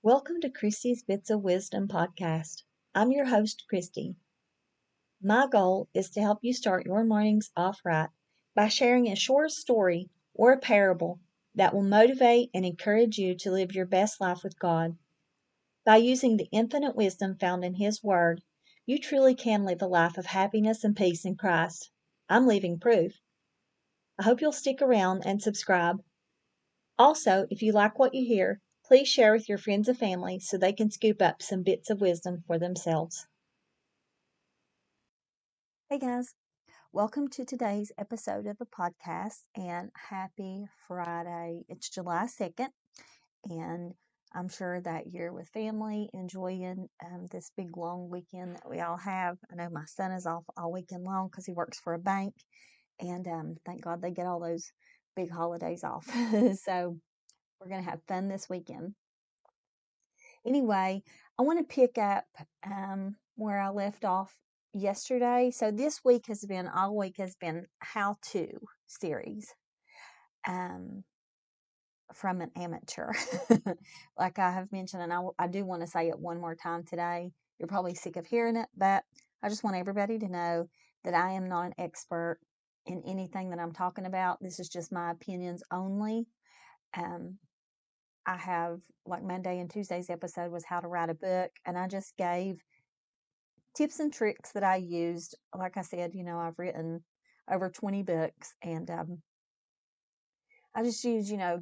Welcome to Christy's Bits of Wisdom podcast. I'm your host, Christy. My goal is to help you start your mornings off right by sharing a short story or a parable that will motivate and encourage you to live your best life with God. By using the infinite wisdom found in His Word, you truly can live a life of happiness and peace in Christ. I'm living proof. I hope you'll stick around and subscribe. Also, if you like what you hear, please share with your friends and family so they can scoop up some bits of wisdom for themselves. Hey guys, welcome to today's episode of the podcast and happy Friday. It's July 2nd, and I'm sure that you're with family enjoying this big long weekend that we all have. I know my son is off all weekend long because he works for a bank, and thank God they get all those big holidays off. So we're going to have fun this weekend. Anyway, I want to pick up where I left off yesterday. So this week all week has been how-to series from an amateur. Like I have mentioned, and I do want to say it one more time today. You're probably sick of hearing it, but I just want everybody to know that I am not an expert in anything that I'm talking about. This is just my opinions only. I have, like Monday and Tuesday's episode was how to write a book, and I just gave tips and tricks that I used. Like I said, I've written over 20 books, and I just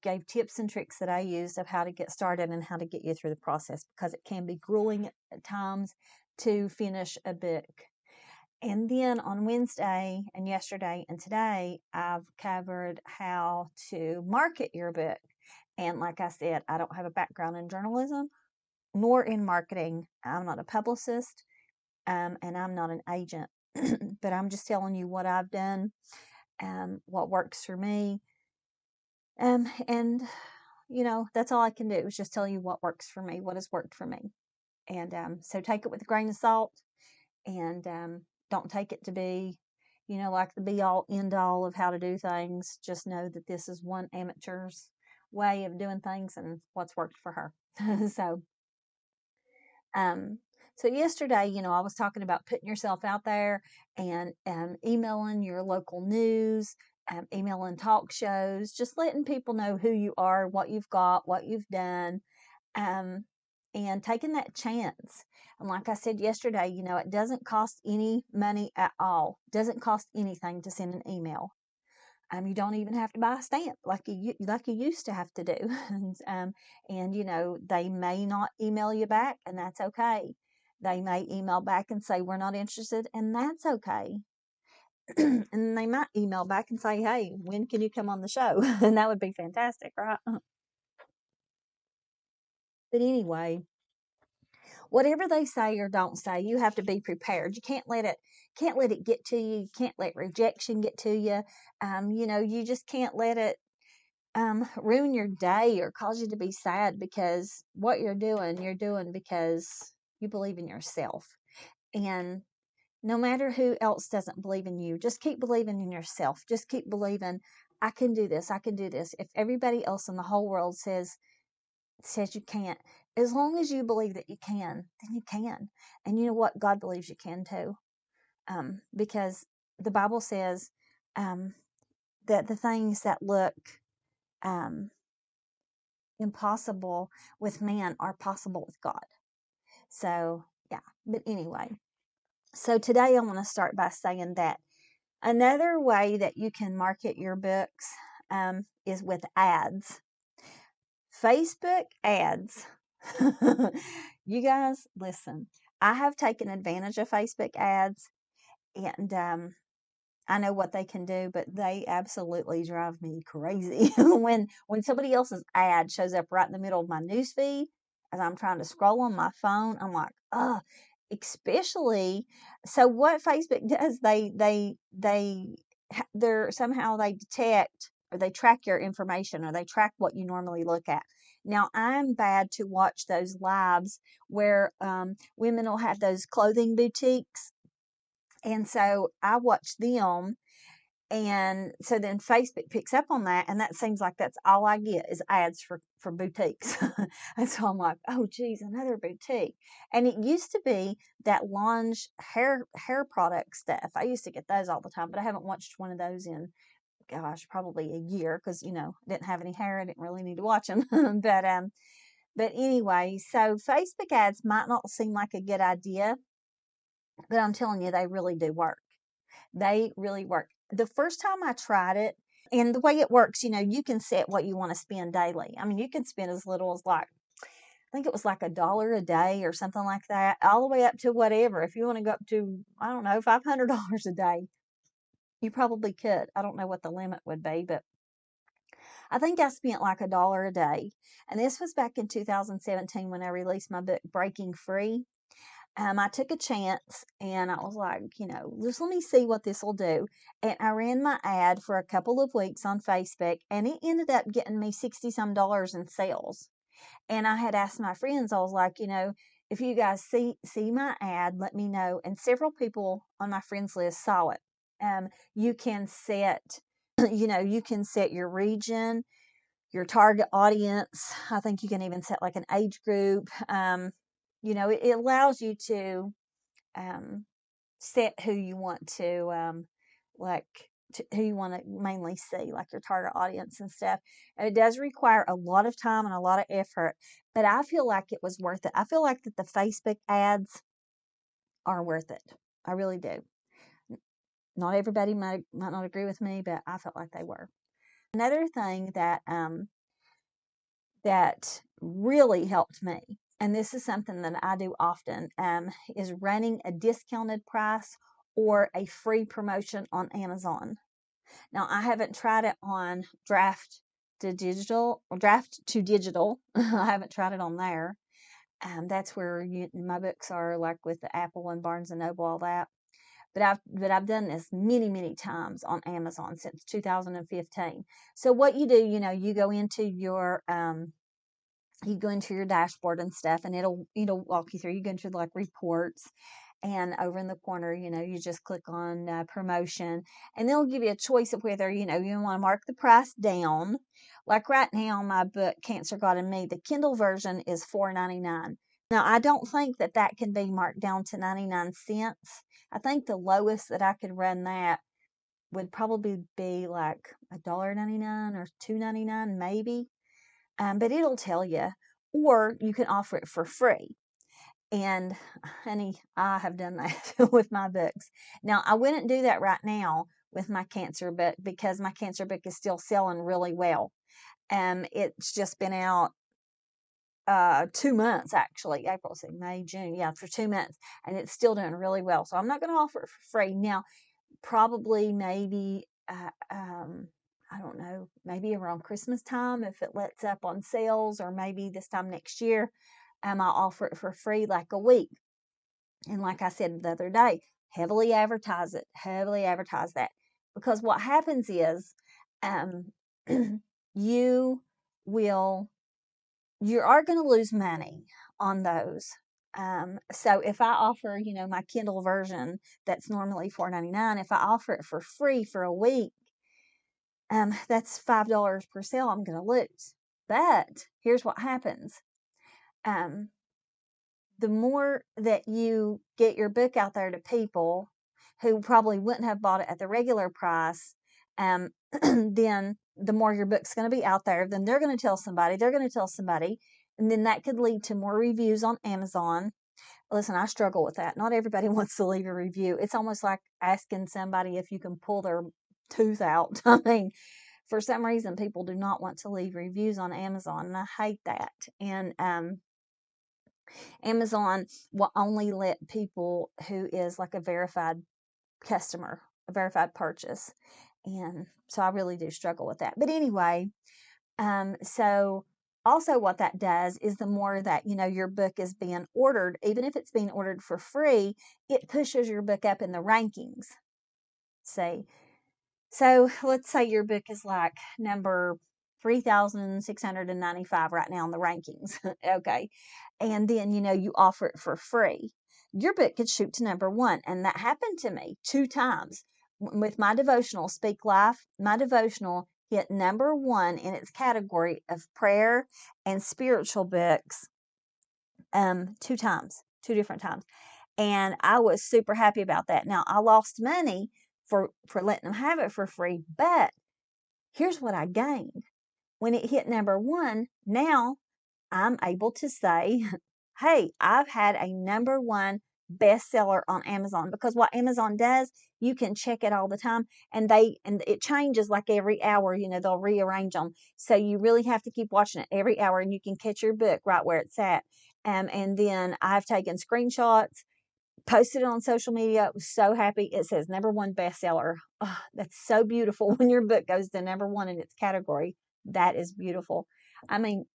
gave tips and tricks that I used of how to get started and how to get you through the process, because it can be grueling at times to finish a book. And then on Wednesday and yesterday and today, I've covered how to market your book. And like I said, I don't have a background in journalism nor in marketing. I'm not a publicist, and I'm not an agent. But I'm just telling you what I've done, what works for me. And that's all I can do is just tell you what works for me, what has worked for me. And so take it with a grain of salt, and don't take it to be, like the be all end all of how to do things. Just know that this is one amateur's way of doing things and what's worked for her. So, um, so yesterday, I was talking about putting yourself out there and emailing your local news, emailing talk shows, just letting people know who you are, what you've got, what you've done, um, and taking that chance. And like I said yesterday, it doesn't cost any money at all. It doesn't cost anything to send an email. You don't even have to buy a stamp like you used to have to do. And they may not email you back, and that's okay. They may email back and say we're not interested, and that's okay. And they might email back and say, hey, when can you come on the show? And that would be fantastic, right? But anyway, whatever they say or don't say, you have to be prepared. You can't let it get to you. You can't let rejection get to you. You just can't let it ruin your day or cause you to be sad, because what you're doing because you believe in yourself. And no matter who else doesn't believe in you, just keep believing in yourself. Just keep believing, I can do this. I can do this. If everybody else in the whole world says you can't, as long as you believe that you can, then you can. And you know what? God believes you can too. Because the Bible says that the things that look um, impossible with man are possible with God. So, yeah. But anyway, so today I want to start by saying that another way that you can market your books is with ads. Facebook ads. You guys, listen. I have taken advantage of Facebook ads, and I know what they can do, but they absolutely drive me crazy. When somebody else's ad shows up right in the middle of my news feed as I'm trying to scroll on my phone, I'm like, oh, especially. So what Facebook does, they're somehow they detect or they track your information, or they track what you normally look at. Now, I'm bad to watch those lives where women will have those clothing boutiques, and so I watch them, And so then Facebook picks up on that, and that seems like that's all I get is ads for boutiques. And so I'm like, oh geez, another boutique. And it used to be that Lange hair product stuff. I used to get those all the time, but I haven't watched one of those in, gosh, probably a year, because I didn't have any hair. I didn't really need to watch them. But anyway, so Facebook ads might not seem like a good idea, but I'm telling you, they really do work. They really work. The first time I tried it, and the way it works, you can set what you want to spend daily. I mean, you can spend as little as, like, I think it was like $1 a day or something like that, all the way up to whatever. If you want to go up to, I don't know, $500 a day, you probably could. I don't know what the limit would be, but I think I spent like $1 a day. And this was back in 2017 when I released my book, Breaking Free. I took a chance, and I was like, just let me see what this will do. And I ran my ad for a couple of weeks on Facebook, and it ended up getting me 60 some dollars in sales. And I had asked my friends, I was like, if you guys see my ad, let me know. And several people on my friends list saw it. You can set, you can set your region, your target audience. I think you can even set like an age group. It allows you to set who you want to like who you want to mainly see, like your target audience and stuff. And it does require a lot of time and a lot of effort, but I feel like it was worth it. I feel like that the Facebook ads are worth it. I really do. Not everybody might not agree with me, but I felt like they were. Another thing that really helped me, and this is something that I do often, is running a discounted price or a free promotion on Amazon. Now, I haven't tried it on Draft to Digital. I haven't tried it on there. That's where my books are, like with the Apple and Barnes and Noble, all that. But I've done this many, many times on Amazon since 2015. So what you do, you go into your dashboard and stuff, and it'll walk you through. You go into like reports, and over in the corner, you just click on promotion, and they'll give you a choice of whether you want to mark the price down. Like right now, my book Cancer, God and Me, the Kindle version is $4.99. Now, I don't think that can be marked down to 99 cents. I think the lowest that I could run that would probably be like $1.99 or $2.99 maybe. But it'll tell you, or you can offer it for free. And honey, I have done that with my books. Now, I wouldn't do that right now with my cancer book, because my cancer book is still selling really well. It's just been out 2 months, actually. April, say May, June, yeah, for 2 months, and it's still doing really well. So I'm not going to offer it for free now. Probably maybe I don't know, maybe around Christmas time, if it lets up on sales, or maybe this time next year, I'll offer it for free like a week. And like I said the other day, heavily advertise that, because what happens is um, you will you are going to lose money on those. So if I offer, my Kindle version that's normally $4.99, if I offer it for free for a week, that's $5 per sale I'm going to lose. But here's what happens. The more that you get your book out there to people who probably wouldn't have bought it at the regular price, then the more your book's going to be out there, then they're going to tell somebody, and then that could lead to more reviews on Amazon. Listen, I struggle with that. Not everybody wants to leave a review. It's almost like asking somebody if you can pull their tooth out. I mean, for some reason, people do not want to leave reviews on Amazon, and I hate that. And Amazon will only let people who is like a verified customer, a verified purchase. And so I really do struggle with that. But anyway, so also what that does is the more that, your book is being ordered, even if it's being ordered for free, it pushes your book up in the rankings. See? So let's say your book is like number 3,695 right now in the rankings. Okay. And then, you offer it for free. Your book could shoot to number 1. And that happened to me 2 times. with my devotional, Speak Life, my devotional hit number one in its category of prayer and spiritual books 2 different times. And I was super happy about that. Now, I lost money for letting them have it for free, but here's what I gained. When it hit number one, now I'm able to say, hey, I've had a number one bestseller on Amazon, because what Amazon does, you can check it all the time, and it changes like every hour, they'll rearrange them. So you really have to keep watching it every hour, and you can catch your book right where it's at. And then I've taken screenshots, posted it on social media. I was so happy. It says number one bestseller. Oh, that's so beautiful when your book goes to number one in its category. That is beautiful. I mean,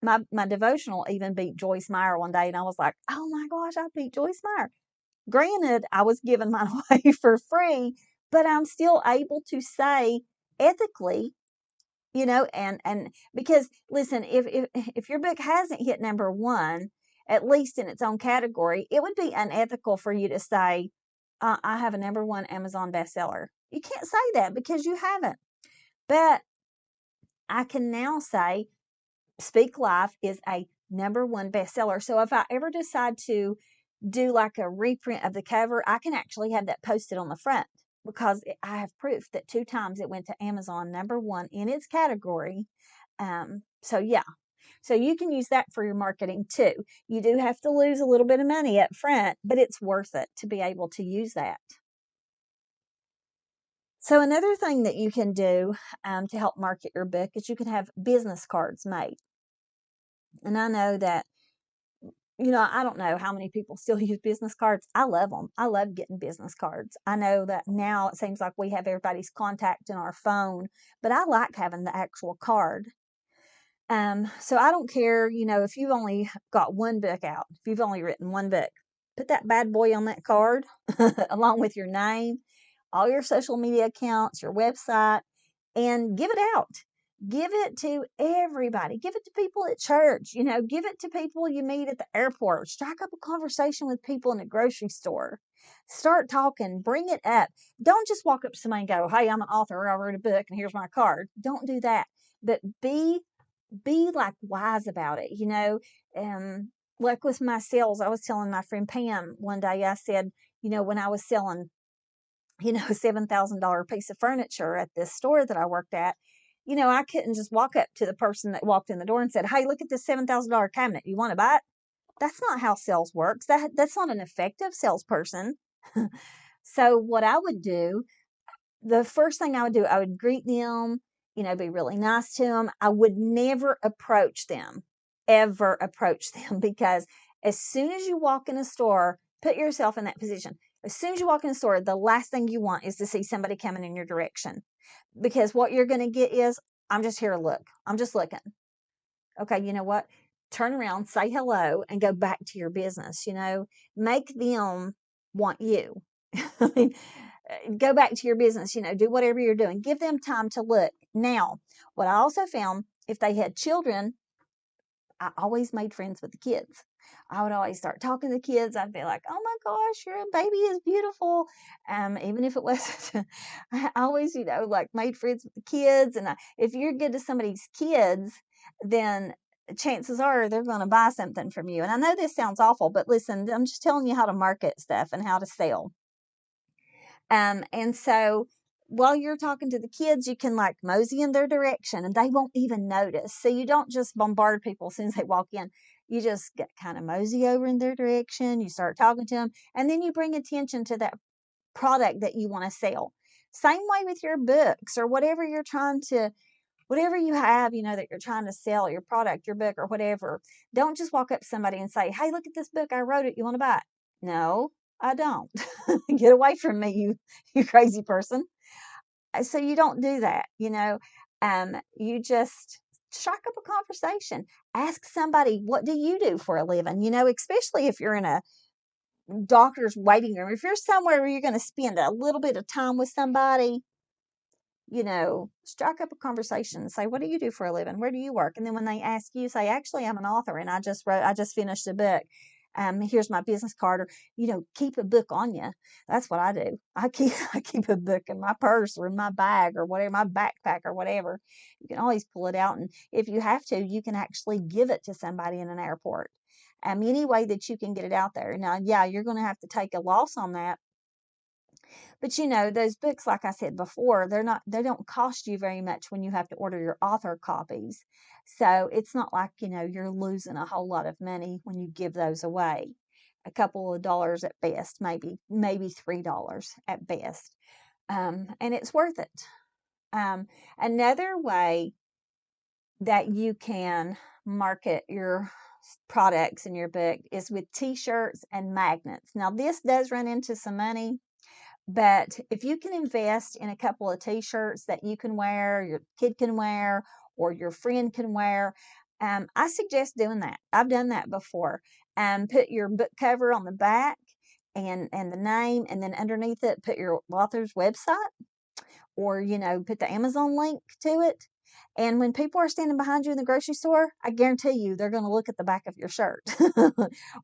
my devotional even beat Joyce Meyer one day, and I was like, oh my gosh, I beat Joyce Meyer. Granted, I was giving mine away for free, but I'm still able to say ethically, and because listen, if your book hasn't hit number one, at least in its own category, it would be unethical for you to say, I have a number one Amazon bestseller. You can't say that because you haven't. But I can now say Speak Life is a number one bestseller. So if I ever decide to do like a reprint of the cover, I can actually have that posted on the front, because I have proof that 2 times it went to Amazon number one in its category. So yeah, so you can use that for your marketing too. You do have to lose a little bit of money up front, but it's worth it to be able to use that. So another thing that you can do to help market your book is you can have business cards made. And I know that, I don't know how many people still use business cards. I love them. I love getting business cards. I know that now it seems like we have everybody's contact in our phone, but I like having the actual card. So I don't care, if you've only got one book out, if you've only written one book, put that bad boy on that card along with your name, all your social media accounts, your website, and give it out. Give it to everybody. Give it to people at church, give it to people you meet at the airport. Strike up a conversation with people in a grocery store. Start talking, bring it up. Don't just walk up to somebody and go, hey, I'm an author, I wrote a book, and here's my card. Don't do that. But be like wise about it, like with my sales. I was telling my friend Pam one day, I said, when I was selling, a $7,000 piece of furniture at this store that I worked at, I couldn't just walk up to the person that walked in the door and said, hey, look at this $7,000 cabinet. You want to buy it? That's not how sales works. That's not an effective salesperson. So what I would do, the first thing I would do, I would greet them, be really nice to them. I would never approach them, ever approach them, because as soon as you walk in a store, put yourself in that position. As soon as you walk in a store, the last thing you want is to see somebody coming in your direction, because what you're going to get is, I'm just here to look. I'm just looking. Okay, you know what? Turn around, say hello, and go back to your business. Make them want you. I mean, go back to your business, do whatever you're doing. Give them time to look. Now, what I also found, if they had children, I always made friends with the kids. I would always start talking to the kids. I'd be like, oh my gosh, your baby is beautiful. Even if it wasn't, I always, like made friends with the kids. And if you're good to somebody's kids, then chances are they're going to buy something from you. And I know this sounds awful, but listen, I'm just telling you how to market stuff and how to sell. And so while you're talking to the kids, you can like mosey in their direction and they won't even notice. So you don't just bombard people as soon as they walk in. You just get kind of mosey over in their direction. You start talking to them, and then you bring attention to that product that you want to sell. Same way with your books or whatever you have, that you're trying to sell, your product, your book, or whatever. Don't just walk up to somebody and say, hey, look at this book. I wrote it. You want to buy it? No, I don't. Get away from me, you crazy person. So you don't do that, you just strike up a conversation. Ask somebody, what do you do for a living? Especially if you're in a doctor's waiting room, if you're somewhere where you're going to spend a little bit of time with somebody, strike up a conversation and say, what do you do for a living? Where do you work? And then when they ask you, say, actually, I'm an author and I just finished a book. Here's my business card, or, keep a book on you. That's what I do. I keep a book in my purse or in my bag or whatever, my backpack or whatever. You can always pull it out. And if you have to, you can actually give it to somebody in an airport. Any way that you can get it out there. Now, yeah, you're going to have to take a loss on that. But those books, like I said before, they don't cost you very much when you have to order your author copies. So it's not like, you're losing a whole lot of money when you give those away. A couple of dollars at best, maybe $3 at best. And it's worth it. Another way that you can market your products in your book is with t-shirts and magnets. Now, this does run into some money. But if you can invest in a couple of t-shirts that you can wear, your kid can wear, or your friend can wear, I suggest doing that. I've done that before. Put your book cover on the back and the name, and then underneath it, put your author's website, or put the Amazon link to it. And when people are standing behind you in the grocery store, I guarantee you they're going to look at the back of your shirt.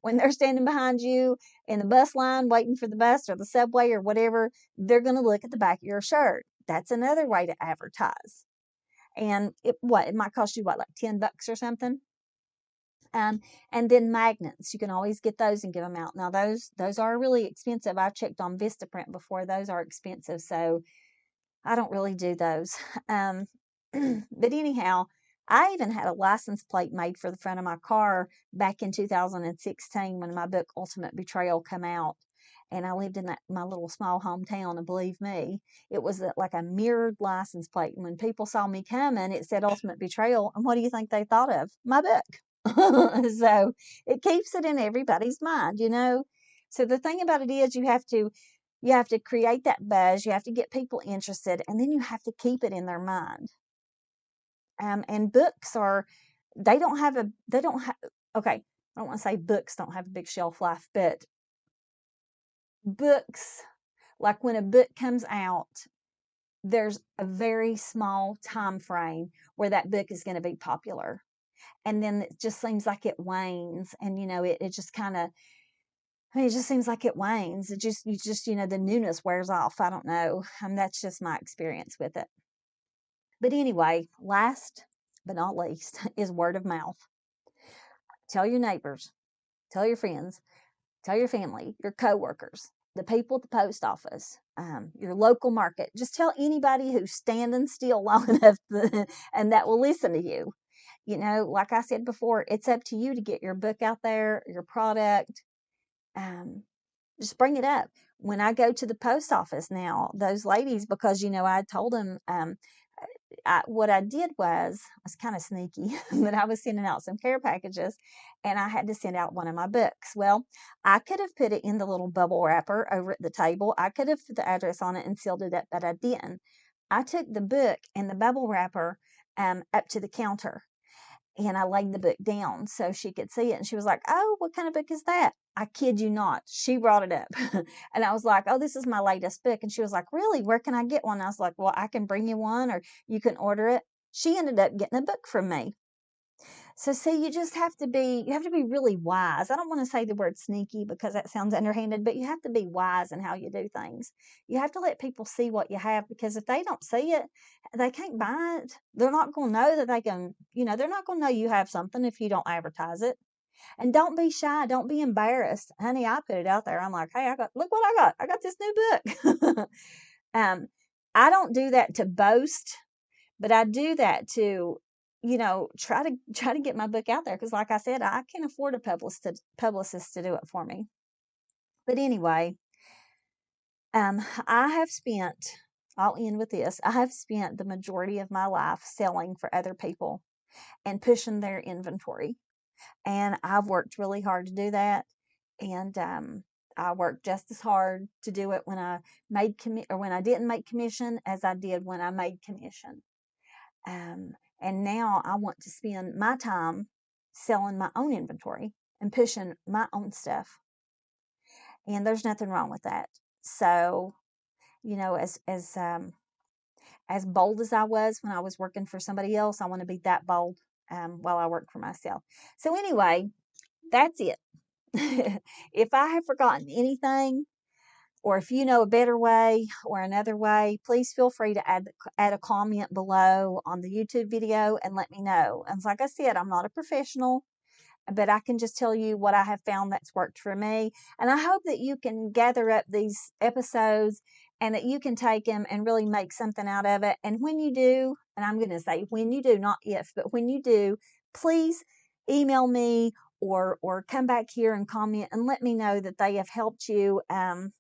When they're standing behind you in the bus line waiting for the bus or the subway or whatever, they're going to look at the back of your shirt. That's another way to advertise. And it might cost you like $10 or something. And then magnets, you can always get those and give them out. Now those are really expensive. I've checked on Vistaprint before. Those are expensive, so I don't really do those. But anyhow, I even had a license plate made for the front of my car back in 2016 when my book Ultimate Betrayal came out. And I lived in my little small hometown, and believe me, it was like a mirrored license plate. And when people saw me coming, it said Ultimate Betrayal. And what do you think they thought of? My book. So it keeps it in everybody's mind, So the thing about it is you have to create that buzz. You have to get people interested, and then you have to keep it in their mind. And books they don't have, okay, I don't want to say books don't have a big shelf life, but books, like when a book comes out, there's a very small time frame where that book is going to be popular. And then it just seems like it wanes, and it just kind of, it just seems like it wanes. The newness wears off. I don't know. That's just my experience with it. But anyway, last but not least is word of mouth. Tell your neighbors, tell your friends, tell your family, your coworkers, the people at the post office, your local market. Just tell anybody who's standing still long enough and that will listen to you. Like I said before, it's up to you to get your book out there, your product. Just bring it up. When I go to the post office now, those ladies, because I told them, what I did was, I was kind of sneaky, but I was sending out some care packages, and I had to send out one of my books. Well, I could have put it in the little bubble wrapper over at the table. I could have put the address on it and sealed it up, but I didn't. I took the book and the bubble wrapper up to the counter, and I laid the book down so she could see it. And she was like, "Oh, what kind of book is that?" I kid you not. She brought it up. And I was like, "Oh, this is my latest book." And she was like, "Really? Where can I get one?" I was like, "Well, I can bring you one, or you can order it." She ended up getting a book from me. So see, you have to be really wise. I don't want to say the word sneaky because that sounds underhanded, but you have to be wise in how you do things. You have to let people see what you have, because if they don't see it, they can't buy it. They're not going to know that they can, they're not going to know you have something if you don't advertise it. And don't be shy. Don't be embarrassed. Honey, I put it out there. I'm like, "Hey, look what I got. I got this new book." um, I don't do that to boast, but I do that to, try to get my book out there, because like I said, I can't afford a publicist to do it for me. But anyway, I have spent, I'll end with this. I have spent the majority of my life selling for other people and pushing their inventory. And I've worked really hard to do that. And I worked just as hard to do it when I when I didn't make commission as I did when I made commission. And now I want to spend my time selling my own inventory and pushing my own stuff. And there's nothing wrong with that. So, as bold as I was when I was working for somebody else, I want to be that bold while I work for myself. So anyway, that's it. If I have forgotten anything, or if you know a better way or another way, please feel free to add a comment below on the YouTube video and let me know. And like I said, I'm not a professional, but I can just tell you what I have found that's worked for me. And I hope that you can gather up these episodes and that you can take them and really make something out of it. And when you do, and I'm going to say when you do, not if, but when you do, please email me or come back here and comment and let me know that they have helped you,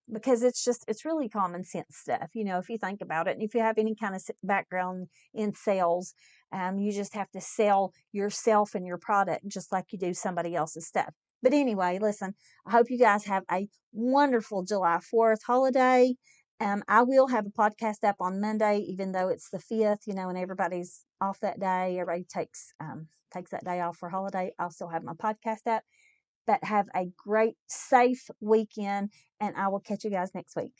because it's really common sense stuff, if you think about it. And if you have any kind of background in sales, you just have to sell yourself and your product just like you do somebody else's stuff. But anyway, listen, I hope you guys have a wonderful July 4th holiday. I will have a podcast up on Monday, even though it's the 5th, and everybody's off that day. Everybody takes that day off for holiday. I'll still have my podcast up. But have a great, safe weekend, and I will catch you guys next week.